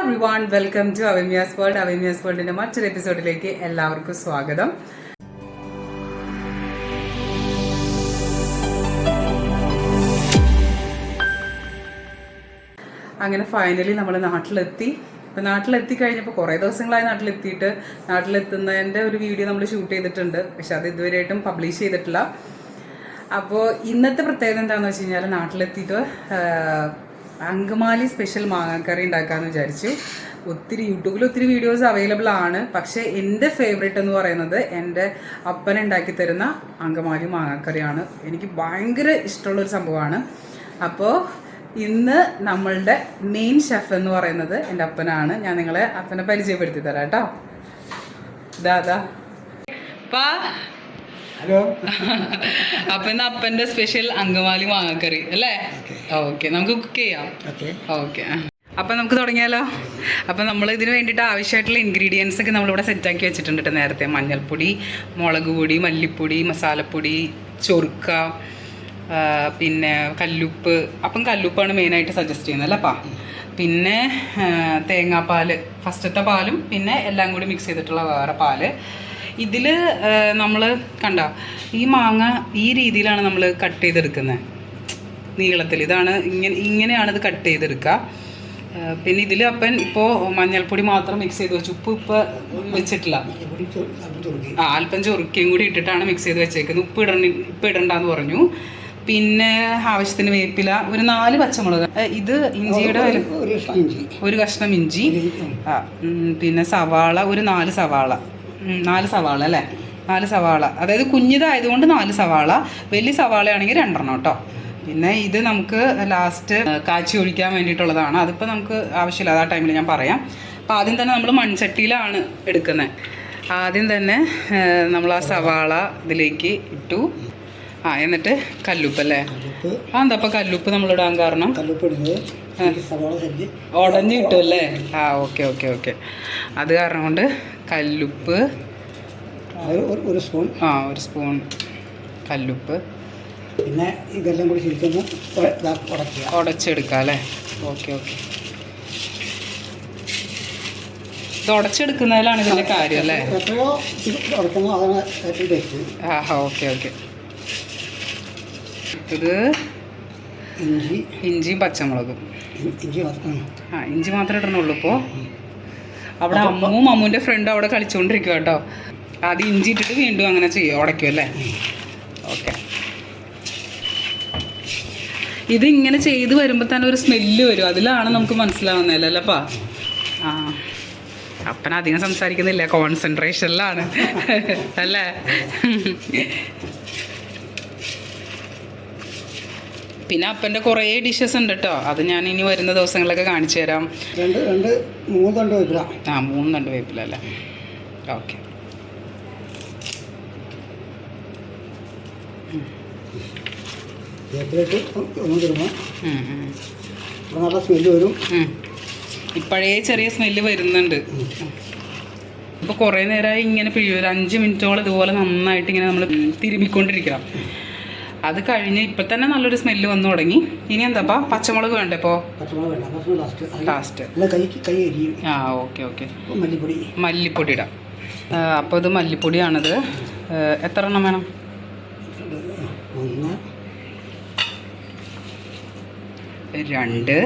Everyone, welcome to Avanya's world. Avanya's വേൾഡിന്റെ മറ്റൊരു എപ്പിസോഡിലേക്ക് എല്ലാവർക്കും സ്വാഗതം. അങ്ങനെ ഫൈനലി നമ്മൾ നാട്ടിലെത്തി. ഇപ്പം നാട്ടിലെത്തി കഴിഞ്ഞപ്പോൾ കുറേ ദിവസങ്ങളായി നാട്ടിലെത്തിയിട്ട്. നാട്ടിലെത്തുന്നതിൻ്റെ ഒരു വീഡിയോ നമ്മൾ ഷൂട്ട് ചെയ്തിട്ടുണ്ട്, പക്ഷെ അത് ഇതുവരെയായിട്ടും പബ്ലിഷ് ചെയ്തിട്ടില്ല. അപ്പോൾ ഇന്നത്തെ പ്രത്യേകത എന്താണെന്ന് വെച്ച് കഴിഞ്ഞാൽ, നാട്ടിലെത്തിയിട്ട് അങ്കമാലി സ്പെഷ്യൽ മാങ്ങാക്കറി ഉണ്ടാക്കാമെന്ന് വിചാരിച്ചു. യൂട്യൂബിൽ ഒത്തിരി വീഡിയോസ് അവൈലബിൾ ആണ്, പക്ഷേ എൻ്റെ ഫേവറേറ്റ് എന്ന് പറയുന്നത് എൻ്റെ അപ്പൻ ഉണ്ടാക്കി തരുന്ന അങ്കമാലി മാങ്ങാക്കറിയാണ്. എനിക്ക് ഭയങ്കര ഇഷ്ടമുള്ളൊരു സംഭവമാണ്. അപ്പോൾ ഇന്ന് നമ്മളുടെ മെയിൻ ഷെഫ് എന്ന് പറയുന്നത് എൻ്റെ അപ്പനാണ്. ഞാൻ നിങ്ങളെ അപ്പനെ പരിചയപ്പെടുത്തി തരാം കേട്ടോ. ദാദാ പാ. ഹലോ. അപ്പൊ ഇന്ന് അപ്പന്റെ സ്പെഷ്യൽ അങ്കമാലി മാങ്ങാക്കറി അല്ലേ? ഓക്കെ, നമുക്ക് കുക്ക് ചെയ്യാം. ഓക്കെ, അപ്പൊ നമുക്ക് തുടങ്ങിയാലോ. അപ്പൊ നമ്മൾ ഇതിന് വേണ്ടിയിട്ട് ആവശ്യമായിട്ടുള്ള ഇൻഗ്രീഡിയൻസ് ഒക്കെ നമ്മളിവിടെ സെറ്റാക്കി വെച്ചിട്ടുണ്ട് കേട്ടോ നേരത്തെ. മഞ്ഞൾപ്പൊടി, മുളക് പൊടി, മല്ലിപ്പൊടി, മസാലപ്പൊടി, ചൊറുക്ക, പിന്നെ കല്ലുപ്പ്. അപ്പം കല്ലുപ്പാണ് മെയിനായിട്ട് സജസ്റ്റ് ചെയ്യുന്നത് അല്ലേ അപ്പാ? പിന്നെ തേങ്ങാപ്പാൽ, ഫസ്റ്റത്തെ പാലും പിന്നെ എല്ലാം കൂടി മിക്സ് ചെയ്തിട്ടുള്ള വേറെ പാല്. ഇതിൽ നമ്മൾ കണ്ട ഈ മാങ്ങ ഈ രീതിയിലാണ് നമ്മൾ കട്ട് ചെയ്തെടുക്കുന്നത്, നീളത്തിൽ. ഇതാണ് ഇങ്ങനെയാണ് ഇത് കട്ട് ചെയ്തെടുക്കുക. പിന്നെ ഇതിൽ അപ്പൻ ഇപ്പോൾ മഞ്ഞൾപ്പൊടി മാത്രം മിക്സ് ചെയ്ത് വെച്ചു, ഉപ്പ് ഇപ്പോൾ വെച്ചിട്ടില്ല. അല്പം ചൊറുക്കയും കൂടി ഇട്ടിട്ടാണ് മിക്സ് ചെയ്ത് വെച്ചേക്കുന്നത്. ഉപ്പ് ഇടണ്ടെന്ന് പറഞ്ഞു. പിന്നെ ആവശ്യത്തിന് വേപ്പില, ഒരു 4 പച്ചമുളക്, ഇത് ഇഞ്ചിയുടെ ഒരു കഷ്ണം ഇഞ്ചി, പിന്നെ സവാള ഒരു 4 സവാള അല്ലേ? 4 സവാള, അതായത് കുഞ്ഞിതായതുകൊണ്ട് 4 സവാള, വലിയ സവാളയാണെങ്കിൽ 2 കേട്ടോ. പിന്നെ ഇത് നമുക്ക് ലാസ്റ്റ് കാച്ചി ഒഴിക്കാൻ വേണ്ടിയിട്ടുള്ളതാണ്. അതിപ്പോൾ നമുക്ക് ആവശ്യമില്ല, ആ ടൈമിൽ ഞാൻ പറയാം. അപ്പോൾ ആദ്യം തന്നെ നമ്മൾ മൺചട്ടിയിലാണ് എടുക്കുന്നത്. ആദ്യം തന്നെ നമ്മൾ ആ സവാള ഇതിലേക്ക് ഇട്ടു. എന്നിട്ട് കല്ലുപ്പല്ലേ? എന്താ അപ്പം കല്ലുപ്പ് നമ്മളിടാൻ കാരണം? ഉടഞ്ഞു കിട്ടുമല്ലേ? Okay okay okay. അത് കാരണം കൊണ്ട് കല്ലുപ്പ് ഒരു സ്പൂൺ കല്ലുപ്പ്. പിന്നെ ഇതെല്ലാം കൂടി ശരിക്കും ഉടച്ചെടുക്കാം അല്ലേ? Okay okay. ഇത് ഉടച്ചെടുക്കുന്നതിലാണ് ഇതിൻ്റെ കാര്യം അല്ലേ? Okay okay. ഇത് ഇഞ്ചിയും പച്ചമുളകും. ഇഞ്ചി മാത്രമേ ഇടണുള്ളൂ. ഇപ്പോൾ അവിടെ അമ്മുവിൻ്റെ ഫ്രണ്ട് അവിടെ കളിച്ചുകൊണ്ടിരിക്കുക കേട്ടോ. ആദ്യം ഇഞ്ചി ഇട്ടിട്ട് വീണ്ടും അങ്ങനെ ചെയ്യും, ഉടയ്ക്കും അല്ലേ? ഓക്കെ. ഇതിങ്ങനെ ചെയ്ത് വരുമ്പോൾ തന്നെ ഒരു സ്മെല്ല് വരും, അതിലാണ് നമുക്ക് മനസ്സിലാവുന്നതല്ലേ അല്ലപ്പാ? അപ്പൻ അധികം സംസാരിക്കുന്നില്ല, കോൺസെൻട്രേഷനിലാണ് അല്ലേ? പിന്നെ അപ്പൻ്റെ കുറേ ഡിഷസ് ഉണ്ട് കേട്ടോ, അത് ഞാൻ ഇനി വരുന്ന ദിവസങ്ങളിലൊക്കെ കാണിച്ചു തരാം. 3 തണ്ട് വേപ്പില. 3 തണ്ട് വേപ്പില അല്ലേ? ഓക്കെ. നല്ല സ്മെല്ല് വരും. ഇപ്പോഴേ ചെറിയ സ്മെല്ല് വരുന്നുണ്ട്. ഇപ്പോൾ കുറേ നേരമായി ഇങ്ങനെ പിഴിയും, ഒരു 5 മിനിറ്റോളം ഇതുപോലെ നന്നായിട്ട് ഇങ്ങനെ നമ്മൾ തിരുമ്മിക്കൊണ്ടിരിക്കണം. അത് കഴിഞ്ഞ് ഇപ്പം തന്നെ നല്ലൊരു സ്മെല്ല് വന്നു തുടങ്ങി. ഇനി എന്താപ്പാ, പച്ചമുളക് വേണ്ടേ? ഇപ്പോൾ ലാസ്റ്റ്. Okay okay. മല്ലിപ്പൊടി ഇടാം. അപ്പോൾ ഇത് മല്ലിപ്പൊടിയാണിത്. എത്ര എണ്ണം വേണം? 2.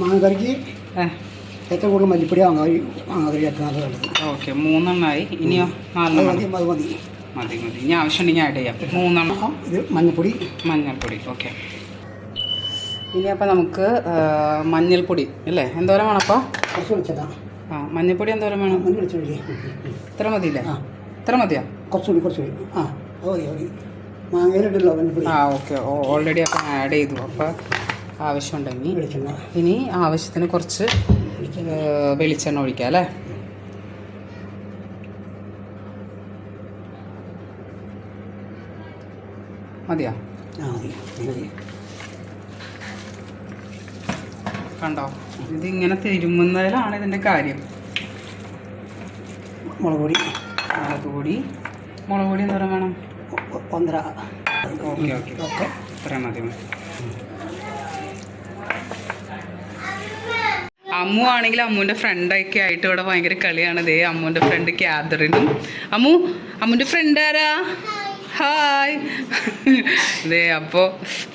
മാങ്ങക്കറിക്ക് ഏറ്റവും കൂടുതൽ മല്ലിപ്പൊടി മാങ്ങാക്കറി ഏറ്റവും. ഓക്കെ, 3 എണ്ണമായി. ഇനിയോ 4 മതി. മതി. ഇനി ആവശ്യമുണ്ടെങ്കിൽ ആഡ് ചെയ്യാം. 3 എണ്ണം. ഇത് മഞ്ഞൾപ്പൊടി. ഓക്കെ. ഇനി അപ്പോൾ നമുക്ക് മഞ്ഞൾപ്പൊടി അല്ലേ? എന്തോരം വേണം അപ്പോൾ? കുറച്ച് വിളിച്ചതാ. മഞ്ഞൾപ്പൊടി എന്തോരം വേണം? ഇത്ര മതിയില്ലേ? ഇത്ര മതിയോ? കുറച്ചുകൂടി. മതി. മാങ്ങയിലിട്ടല്ലോ മഞ്ഞൾപ്പൊടി. ഓക്കെ. ഓൾറെഡി അപ്പം ആഡ് ചെയ്തു. അപ്പോൾ ആവശ്യമുണ്ടെങ്കിൽ ഇനി ആവശ്യത്തിന് കുറച്ച് വെളിച്ചെണ്ണ ഒഴിക്കാം അല്ലേ? മതിയോ? കണ്ടോ, ഇതിങ്ങനെ തിരുമുന്നതിലാണ് ഇതിൻ്റെ കാര്യം. മുളക് പൊടി എന്തോരം വേണം? 1.5. ഓക്കെ. ഇത്ര മതി. അമ്മു ആണെങ്കിൽ അമ്മുവിൻ്റെ ഫ്രണ്ടൊക്കെ ആയിട്ട് ഇവിടെ ഭയങ്കര കളിയാണ്. ദേ അമ്മുവിൻ്റെ ഫ്രണ്ട് ക്യാതറിനും. അമ്മുവിൻ്റെ ഫ്രണ്ട് ആരാ? ഹായ്. ദേ അപ്പോൾ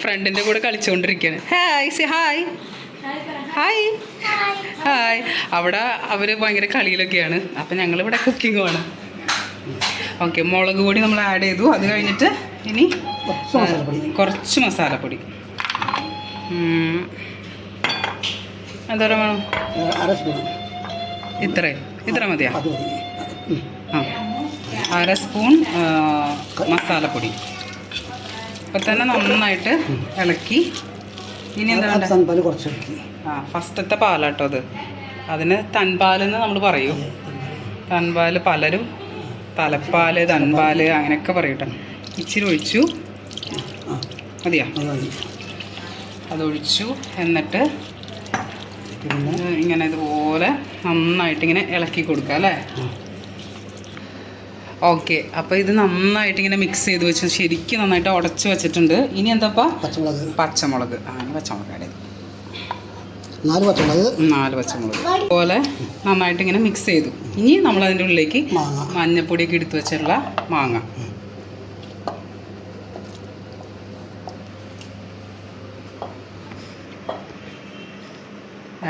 ഫ്രണ്ടിൻ്റെ കൂടെ കളിച്ചുകൊണ്ടിരിക്കുകയാണ്. ഹായ് സി ഹായ്. Hi hi. അവിടെ അവർ ഭയങ്കര കളിയിലൊക്കെയാണ്. അപ്പം ഞങ്ങളിവിടെ കുക്കിങ്ങുമാണ്. ഓക്കെ, മുളക് പൊടി നമ്മൾ ആഡ് ചെയ്തു. അത് കഴിഞ്ഞിട്ട് ഇനി കുറച്ച് മസാലപ്പൊടി. എന്തോരം വേണം? ഇത്ര മതിയാ? ആ, 1/2 സ്പൂൺ മസാലപ്പൊടി. അപ്പം തന്നെ നന്നായിട്ട് ഇളക്കി. ഇനി എന്താ വേണ്ടത്? ഫസ്റ്റത്തെ പാലാട്ടോ അത്. അതിന് തൻപാലെന്ന് നമ്മൾ പറയും. തൻപാൽ പലരും തലപ്പാൽ, തൻപാൽ അങ്ങനെയൊക്കെ പറയൂട്ടോ. ഇച്ചിരി ഒഴിച്ചു. മതിയാ? അതൊഴിച്ചു. എന്നിട്ട് ഇങ്ങനെ ഇതുപോലെ നന്നായിട്ട് ഇങ്ങനെ ഇളക്കി കൊടുക്കുക അല്ലേ? ഓക്കെ, അപ്പോൾ ഇത് നന്നായിട്ട് ഇങ്ങനെ മിക്സ് ചെയ്ത് വെച്ച് ശരിക്കും നന്നായിട്ട് ഉടച്ച് വെച്ചിട്ടുണ്ട്. ഇനി എന്താപ്പാ? പച്ചമുളക്. അങ്ങനെ പച്ചമുളക് ആഡ് ചെയ്തു. 4 പച്ചമുളക് അതുപോലെ നന്നായിട്ട് ഇങ്ങനെ മിക്സ് ചെയ്തു. ഇനി നമ്മൾ അതിൻ്റെ ഉള്ളിലേക്ക് മഞ്ഞപ്പൊടിയൊക്കെ എടുത്ത് വെച്ചിട്ടുള്ള മാങ്ങ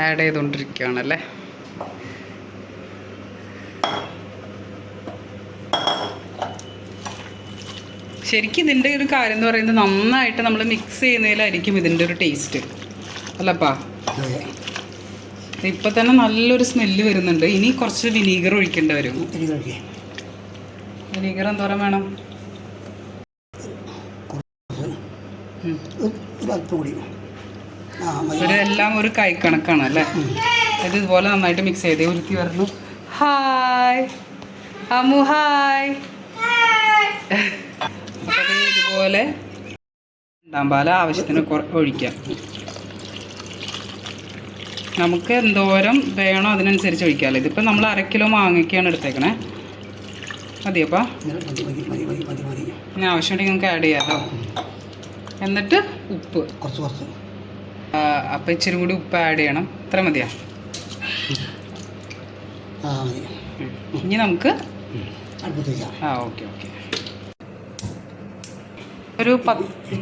ആഡ് ചെയ്തുകൊണ്ടിരിക്കുകയാണല്ലേ. ശരിക്കും ഇതിൻ്റെ ഒരു കാര്യം എന്ന് പറയുന്നത് നന്നായിട്ട് നമ്മൾ മിക്സ് ചെയ്യുന്നതിലായിരിക്കും ഇതിൻ്റെ ഒരു ടേസ്റ്റ് അല്ലപ്പാ. ഇപ്പം തന്നെ നല്ലൊരു സ്മെല്ല് വരുന്നുണ്ട്. ഇനി കുറച്ച് വിനീഗർ ഒഴിക്കേണ്ടി വരും. വിനീഗർ എന്തോരം വേണം? ഇതെല്ലാം ഒരു കൈക്കണക്കാണ് അല്ലേ? ഇത് ഇതുപോലെ നന്നായിട്ട് മിക്സ് ചെയ്തേ ഉരുത്തി വരുന്നു. Hi Ammu, hi. അപ്പം ഇതുപോലെ 2 പാൽ ആവശ്യത്തിന് ഒഴിക്കാം. നമുക്ക് എന്തോരം വേണോ അതിനനുസരിച്ച് ഒഴിക്കാമല്ലോ. ഇതിപ്പോൾ നമ്മൾ 1/2 കിലോ മാങ്ങയ്ക്കാണ് എടുത്തേക്കണേ. മതിയപ്പാ? ഇനി ആവശ്യമുണ്ടെങ്കിൽ നമുക്ക് ആഡ് ചെയ്യാമല്ലോ. എന്നിട്ട് ഉപ്പ് അപ്പം ഇച്ചിരി കൂടി ഉപ്പ് ആഡ് ചെയ്യണം. ഇത്ര മതിയാ? ഇനി നമുക്ക് ഓക്കെ ഒരു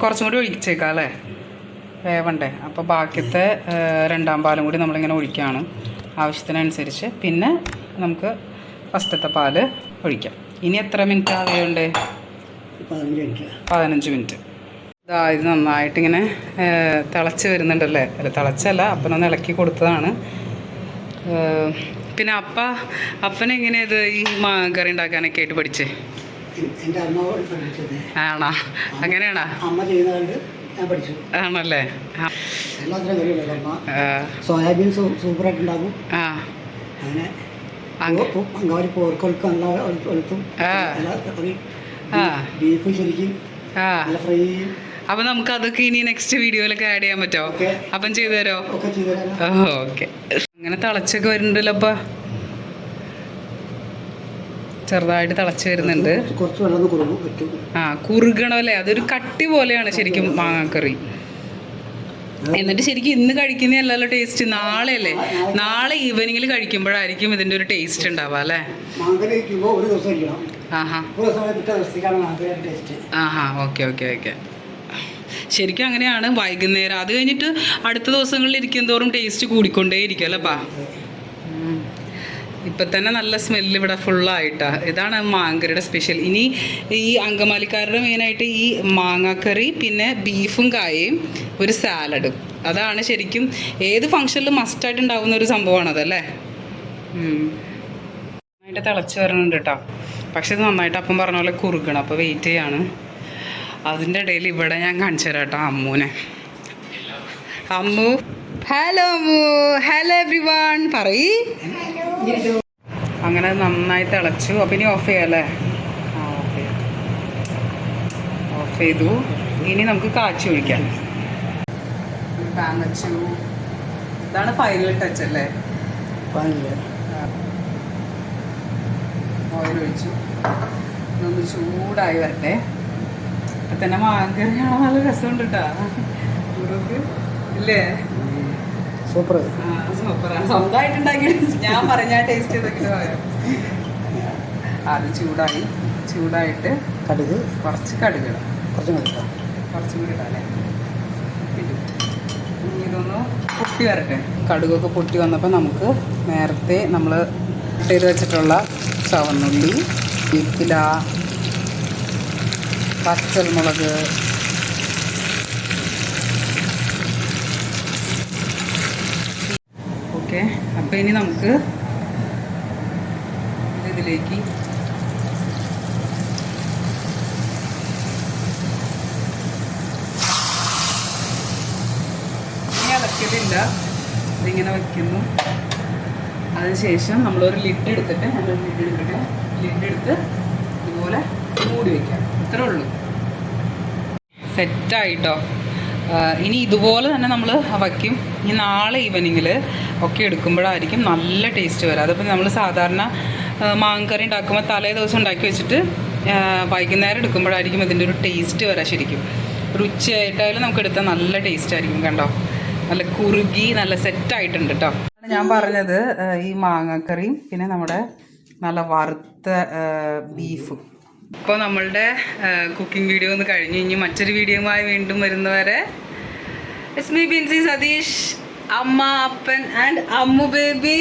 കുറച്ചും കൂടി ഒഴിച്ചേക്കാം അല്ലേ? വേവണ്ടേ? അപ്പോൾ ബാക്കിയത്തെ 2 പാലും കൂടി നമ്മളിങ്ങനെ ഒഴിക്കുകയാണ് ആവശ്യത്തിനനുസരിച്ച്. പിന്നെ നമുക്ക് ഫസ്റ്റത്തെ പാല് ഒഴിക്കാം. ഇനി എത്ര മിനിറ്റ് വേണ്ടേ? 15 മിനിറ്റ്. ഇത് നന്നായിട്ടിങ്ങനെ തിളച്ച് വരുന്നുണ്ടല്ലേ? അല്ല, തിളച്ചല്ല, അപ്പനൊന്ന് ഇളക്കി കൊടുത്തതാണ്. പിന്നെ അപ്പനെങ്ങനെയാ ഇത് ഈ മാങ്ങക്കറി ഉണ്ടാക്കാനൊക്കെ ആയിട്ട് പഠിച്ചേ? ആണോ? അങ്ങനെയാണോ? ആണല്ലേ? സോയാബീൻ സൂപ്പറായിട്ട് ഉണ്ടാകും. ബീഫ് ശരിക്കും ഫ്രൈ ചെയ്യും. അപ്പം നമുക്ക് അതൊക്കെ ഇനി നെക്സ്റ്റ് വീഡിയോയിലൊക്കെ ആഡ് ചെയ്യാൻ പറ്റുമോ? അപ്പം ചെയ്തു തരോ? ഓക്കെ. അങ്ങനെ തിളച്ചൊക്കെ വരുന്നുണ്ടല്ലോ. അപ്പം ചെറുതായിട്ട് തിളച്ച് വരുന്നുണ്ട്. കുറുകണം അല്ലേ? അതൊരു കട്ടി പോലെയാണ് ശരിക്കും മാങ്ങാക്കറി. എന്നിട്ട് ശരിക്കും ഇന്ന് കഴിക്കുന്നതല്ലല്ലോ ടേസ്റ്റ്, നാളെ അല്ലേ? നാളെ ഈവനിങ്ങിൽ കഴിക്കുമ്പോഴായിരിക്കും ഇതിൻ്റെ ഒരു ടേസ്റ്റ് ഉണ്ടാവുക അല്ലേ? ഓക്കെ. ശരിക്കും അങ്ങനെയാണ്. വൈകുന്നേരം അത് കഴിഞ്ഞിട്ട് അടുത്ത ദിവസങ്ങളിൽ ഇരിക്കും തോറും ടേസ്റ്റ് കൂടിക്കൊണ്ടേ ഇരിക്കും അല്ലേപ്പാ? ഇപ്പം തന്നെ നല്ല സ്മെല്ല് ഇവിടെ ഫുള്ളായിട്ടാണ്. ഇതാണ് മാങ്ങക്കറിയുടെ സ്പെഷ്യൽ. ഇനി ഈ അങ്കമാലിക്കാരുടെ മെയിനായിട്ട് ഈ മാങ്ങാക്കറി, പിന്നെ ബീഫും കായയും ഒരു സാലഡും. അതാണ് ശരിക്കും ഏത് ഫംഗ്ഷനിലും മസ്റ്റായിട്ട് ഉണ്ടാകുന്ന ഒരു സംഭവമാണ് അതല്ലേ? നന്നായിട്ട് തിളച്ച് വരണുണ്ട് കേട്ടോ. പക്ഷെ ഇത് നന്നായിട്ട് അപ്പം പറഞ്ഞ പോലെ കുറുക്കണം. അപ്പോൾ വെയിറ്റ് ചെയ്യാണ്. അതിൻ്റെ ഇടയിൽ ഇവിടെ ഞാൻ കാണിച്ചു തരാം കേട്ടോ അമ്മൂനെ. Ammu, hello Ammu. Hello everyone പറയ്. അങ്ങനെ നന്നായി തിളച്ചു. അപ്പം ഇനി ഓഫ് ചെയ്യാം അല്ലേ? ഓഫ് ചെയ്തു. ഇനി നമുക്ക് കാച്ചി ഒഴിക്കാം. പാൻ വെച്ചു. ഇതാണ് ഫൈനൽ ടച്ച് അല്ലേ? ഓയിൽ ഒഴിച്ചു. ഒന്ന് ചൂടായി വരട്ടെ. അപ്പം തന്നെ മാങ്ങക്കറി കാണാൻ നല്ല രസമുണ്ട് കേട്ടോ. ഇല്ലേ? സൂപ്പർ. സൂപ്പറാണ്. സ്വന്തമായിട്ടുണ്ടാക്കി ഞാൻ പറഞ്ഞ ടേസ്റ്റ് ചെയ്തൊക്കെ പറയാം. അത് ചൂടായിട്ട് കടുക്, കുറച്ച് കടുകിടാം. കുറച്ചും കടുക്കാം, കുറച്ചും കൂടി ഇടാം അല്ലേ? ഇനി ഇതൊന്ന് പൊട്ടി വരട്ടെ. കടുകൊക്കെ പൊട്ടി വന്നപ്പോൾ നമുക്ക് നേരത്തെ നമ്മൾ ചെയ്ത് വെച്ചിട്ടുള്ള ചുവന്നുള്ളി, വേപ്പില, പച്ചമുളക്, ഓക്കെ. അപ്പോൾ ഇനി നമുക്ക് ഇതിലേക്ക് ഇളക്കിയതില്ല, ഇതിങ്ങനെ വയ്ക്കുന്നു. അതിനുശേഷം നമ്മളൊരു ലിഡ് എടുത്തിട്ട് ലിഡ് എടുത്ത് ഇതുപോലെ മൂടി വയ്ക്കാം. ഇത്രേ ഉള്ളൂ. സെറ്റായിട്ടോ. ഇനി ഇതുപോലെ തന്നെ നമ്മൾ വയ്ക്കും. ഇനി നാളെ ഈവനിങ്ങിൽ ഒക്കെ എടുക്കുമ്പോഴായിരിക്കും നല്ല ടേസ്റ്റ് വരാം. അതിപ്പോൾ നമ്മൾ സാധാരണ മാങ്ങക്കറി ഉണ്ടാക്കുമ്പോൾ തലേ ദിവസം ഉണ്ടാക്കി വെച്ചിട്ട് വൈകുന്നേരം എടുക്കുമ്പോഴായിരിക്കും ഇതിൻ്റെ ഒരു ടേസ്റ്റ് വരാം. ശരിക്കും ഒരു ഉച്ചയായിട്ടായാലും നമുക്ക് എടുത്താൽ നല്ല ടേസ്റ്റ് ആയിരിക്കും. കണ്ടോ, നല്ല കുറുകി നല്ല സെറ്റായിട്ടുണ്ട് കേട്ടോ. ഞാൻ പറഞ്ഞത് ഈ മാങ്ങക്കറിയും പിന്നെ നമ്മുടെ നല്ല വറുത്ത ബീഫും. ഇപ്പോൾ നമ്മളുടെ കുക്കിംഗ് വീഡിയോ ഒന്ന് കഴിഞ്ഞ് ഇനി മറ്റൊരു വീഡിയോയുമായി വീണ്ടും വരുന്നവരെ ഇറ്റ്സ് മീ ബിൻസി സതീഷ്, അമ്മ, അപ്പൻ ആൻഡ് അമ്മു ബേബി.